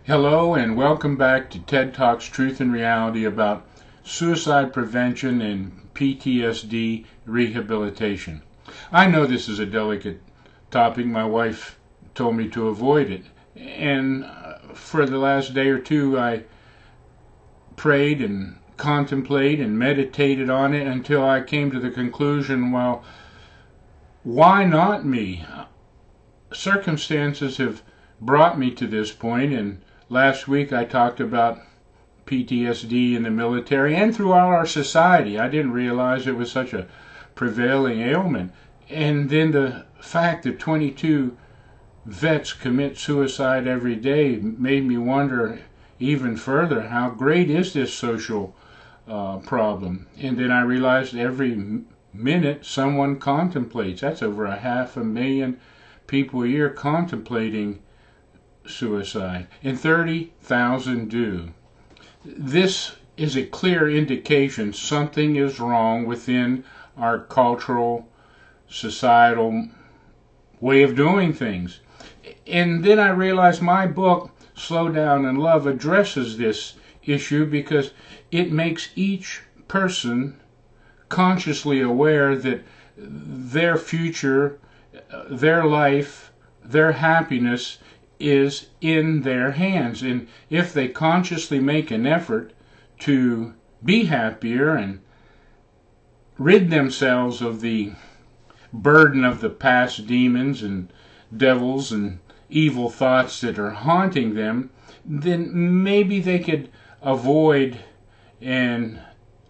Hello and welcome back to TED Talks Truth and Reality about suicide prevention and PTSD rehabilitation. I know this is a delicate topic. My wife told me to avoid it. And for the last day or two, I prayed and contemplated and meditated on it until I came to the conclusion, well, why not me? Circumstances have brought me to this point, and last week I talked about PTSD in the military and throughout our society. I didn't realize it was such a prevailing ailment. And then the fact that 22 vets commit suicide every day made me wonder even further, how great is this social problem? And then I realized every minute someone contemplates. That's over 500,000 people a year contemplating suicide, and 30,000 do. This is a clear indication something is wrong within our cultural, societal way of doing things. And then I realized my book, Slow Down and Love, addresses this issue because it makes each person consciously aware that their future, their life, their happiness is in their hands. And if they consciously make an effort to be happier and rid themselves of the burden of the past demons and devils and evil thoughts that are haunting them, then maybe they could avoid and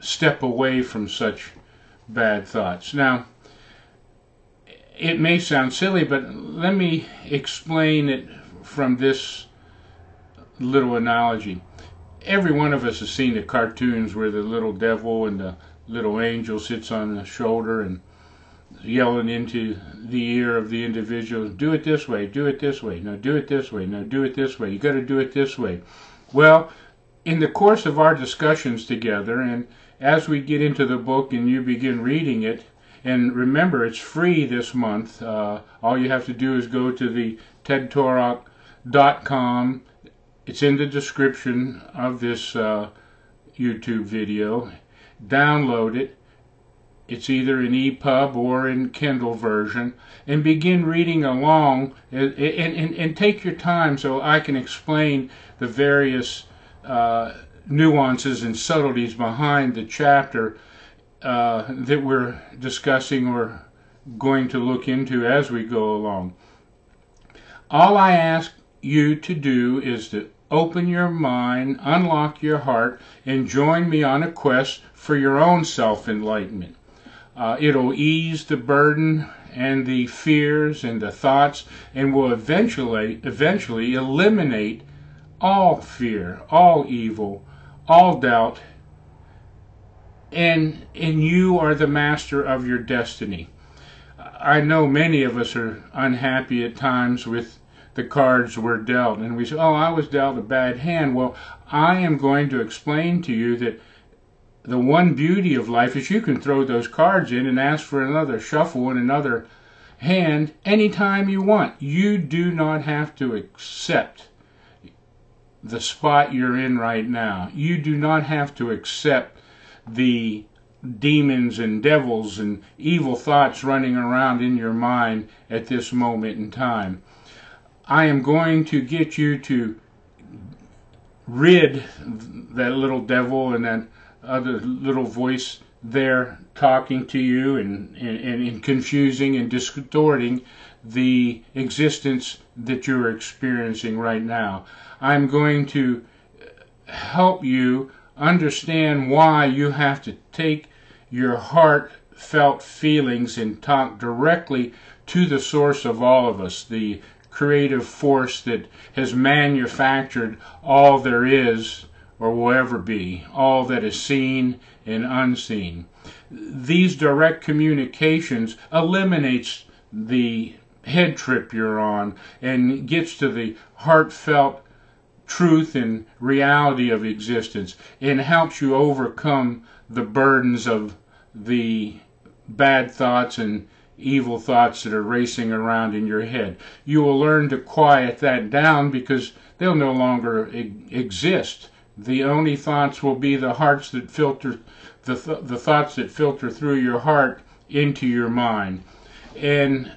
step away from such bad thoughts. Now, it may sound silly, but let me explain it from this little analogy. Every one of us has seen the cartoons where the little devil and the little angel sits on the shoulder and yelling into the ear of the individual, do it this way, do it this way, no, do it this way, no, do it this way, you got to do it this way. Well, in the course of our discussions together, and as we get into the book and you begin reading it, and remember, it's free this month. All you have to do is go to the tedtalk.com. It's in the description of this YouTube video. Download it. It's either in EPUB or in Kindle version, and begin reading along and take your time so I can explain the various nuances and subtleties behind the chapter that we're discussing or going to look into as we go along. All I ask you to do is to open your mind, unlock your heart, and join me on a quest for your own self-enlightenment. It'll ease the burden and the fears and the thoughts, and will eventually eliminate all fear, all evil, all doubt, and you are the master of your destiny. I know many of us are unhappy at times with the cards we're dealt, and we say, oh, I was dealt a bad hand. Well, I am going to explain to you that the one beauty of life is you can throw those cards in and ask for another shuffle and another hand anytime you want. You do not have to accept the spot you're in right now. You do not have to accept the demons and devils and evil thoughts running around in your mind at this moment in time. I am going to get you to rid that little devil and that other little voice there talking to you and confusing and distorting the existence that you're experiencing right now. I'm going to help you understand why you have to take your heartfelt feelings and talk directly to the source of all of us, the creative force that has manufactured all there is or will ever be, all that is seen and unseen. These direct communications eliminates the head trip you're on and gets to the heartfelt truth and reality of existence, and helps you overcome the burdens of the bad thoughts and evil thoughts that are racing around in your head. You will learn to quiet that down because they'll no longer exist. The only thoughts will be the hearts that filter, the thoughts that filter through your heart into your mind. And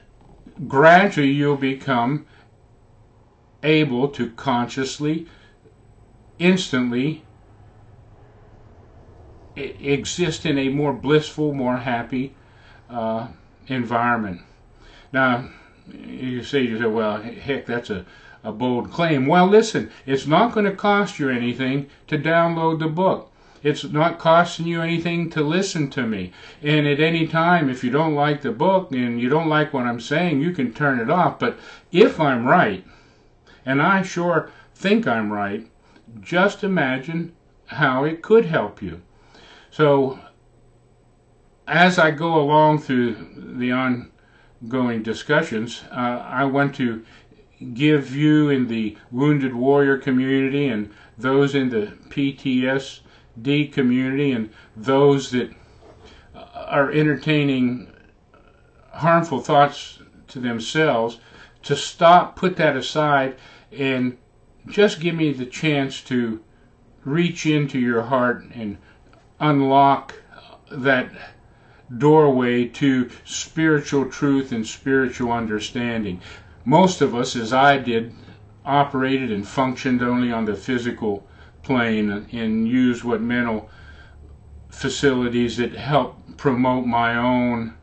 gradually you'll become able to consciously, instantly exist in a more blissful, more happy environment. Now, you say to yourself, well, heck, that's a bold claim. Well, listen, it's not going to cost you anything to download the book. It's not costing you anything to listen to me. And at any time, if you don't like the book and you don't like what I'm saying, you can turn it off. But if I'm right, and I sure think I'm right, just imagine how it could help you. So, as I go along through the ongoing discussions, I want to give you in the Wounded Warrior community and those in the PTSD community and those that are entertaining harmful thoughts to themselves to stop, put that aside, and just give me the chance to reach into your heart and unlock that doorway to spiritual truth and spiritual understanding. Most of us, as I did, operated and functioned only on the physical plane and used what mental facilities that help promote my own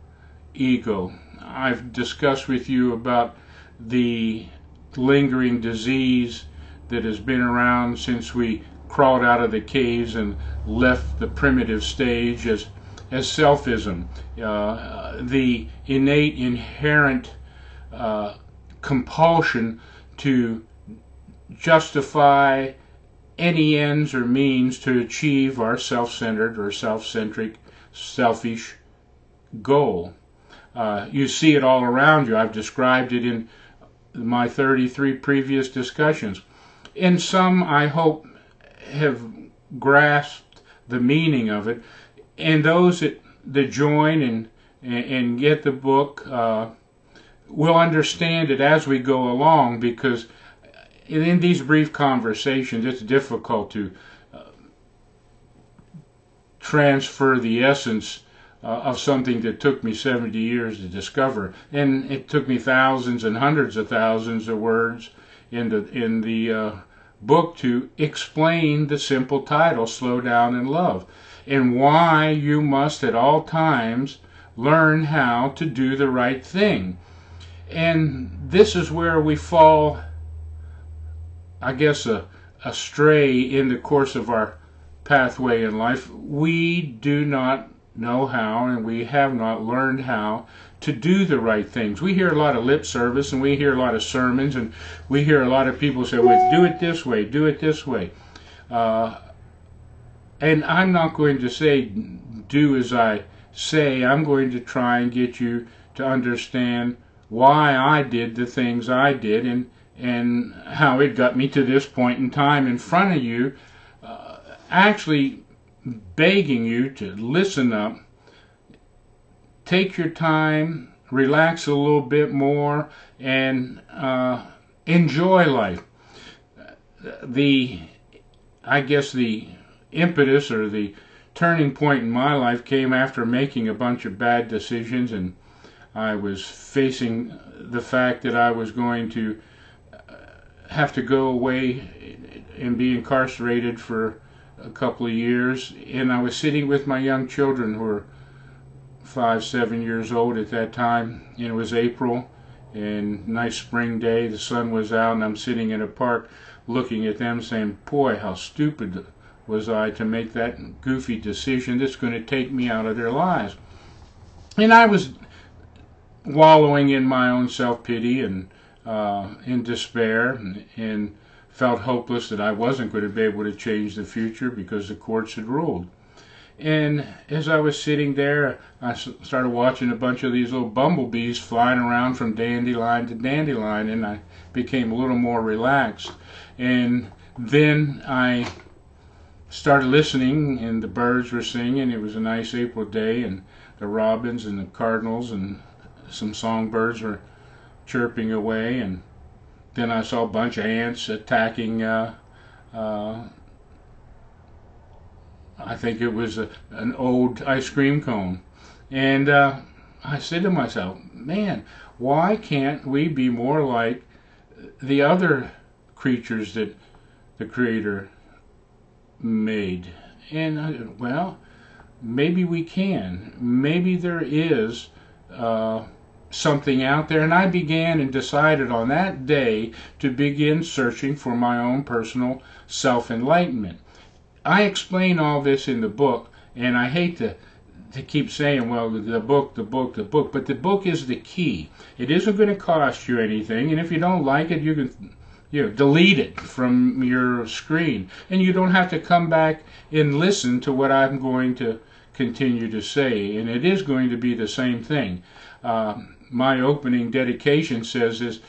ego. I've discussed with you about the lingering disease that has been around since we crawled out of the caves and left the primitive stage as selfism, the innate, inherent compulsion to justify any ends or means to achieve our self-centered or self-centric, selfish goal. You see it all around you. I've described it in my 33 previous discussions. And some, I hope, have grasped the meaning of it. And those that join and get the book will understand it as we go along, because in these brief conversations it's difficult to transfer the essence of something that took me 70 years to discover, and it took me thousands and hundreds of thousands of words in the book to explain the simple title, Slow Down and Love, and why you must at all times learn how to do the right thing. And this is where we fall, I guess, astray in the course of our pathway in life. We do not know how, and we have not learned how to do the right things. We hear a lot of lip service, and we hear a lot of sermons, and we hear a lot of people say, well, do it this way, do it this way. And I'm not going to say do as I say. I'm going to try and get you to understand why I did the things I did and how it got me to this point in time in front of you, actually begging you to listen up, take your time, relax a little bit more, and enjoy life. I guess the impetus or the turning point in my life came after making a bunch of bad decisions, and I was facing the fact that I was going to have to go away and be incarcerated for a couple of years, and I was sitting with my young children who were 5, 7 years old at that time, and it was April, and nice spring day, the sun was out, and I'm sitting in a park looking at them saying, boy, how stupid was I to make that goofy decision that's going to take me out of their lives. And I was wallowing in my own self-pity and in despair, and felt hopeless that I wasn't going to be able to change the future because the courts had ruled. And as I was sitting there, I started watching a bunch of these little bumblebees flying around from dandelion to dandelion, and I became a little more relaxed. And then I started listening, and the birds were singing. It was a nice April day, and the robins and the cardinals and some songbirds were chirping away, and then I saw a bunch of ants attacking, I think it was an old ice cream cone. And I said to myself, man, why can't we be more like the other creatures that the Creator made? And well, maybe we can. Maybe there is something out there. And I began and decided on that day to begin searching for my own personal self-enlightenment. I explain all this in the book, and I hate to keep saying, well, the book, but the book is the key. It isn't going to cost you anything, and if you don't like it, you can delete it from your screen, and you don't have to come back and listen to what I'm going to continue to say, and it is going to be the same thing. My opening dedication says is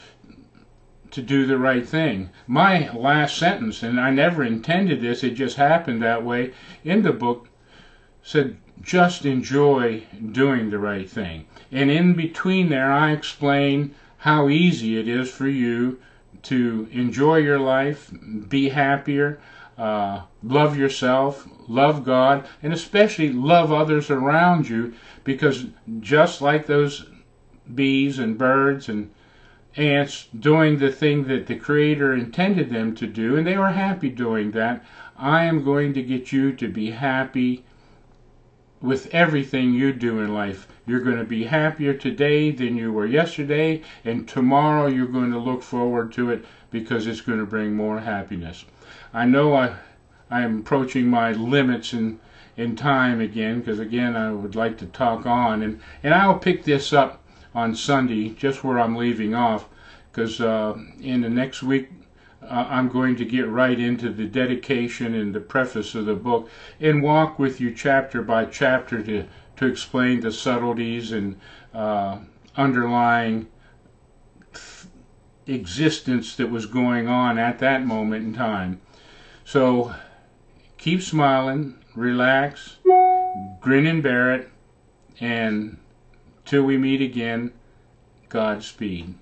to do the right thing. My last sentence, and I never intended this, it just happened that way, in the book said, just enjoy doing the right thing. And in between there, I explain how easy it is for you to enjoy your life, be happier, love yourself, love God, and especially love others around you, because just like those bees and birds and ants doing the thing that the Creator intended them to do, and they were happy doing that, I am going to get you to be happy with everything you do in life. You're going to be happier today than you were yesterday, and tomorrow you're going to look forward to it because it's going to bring more happiness. I know I am approaching my limits in time again, because again I would like to talk on, and I'll pick this up on Sunday, just where I'm leaving off, because in the next week I'm going to get right into the dedication and the preface of the book and walk with you chapter by chapter to explain the subtleties and underlying existence that was going on at that moment in time. So keep smiling, relax, grin and bear it, and till we meet again, Godspeed.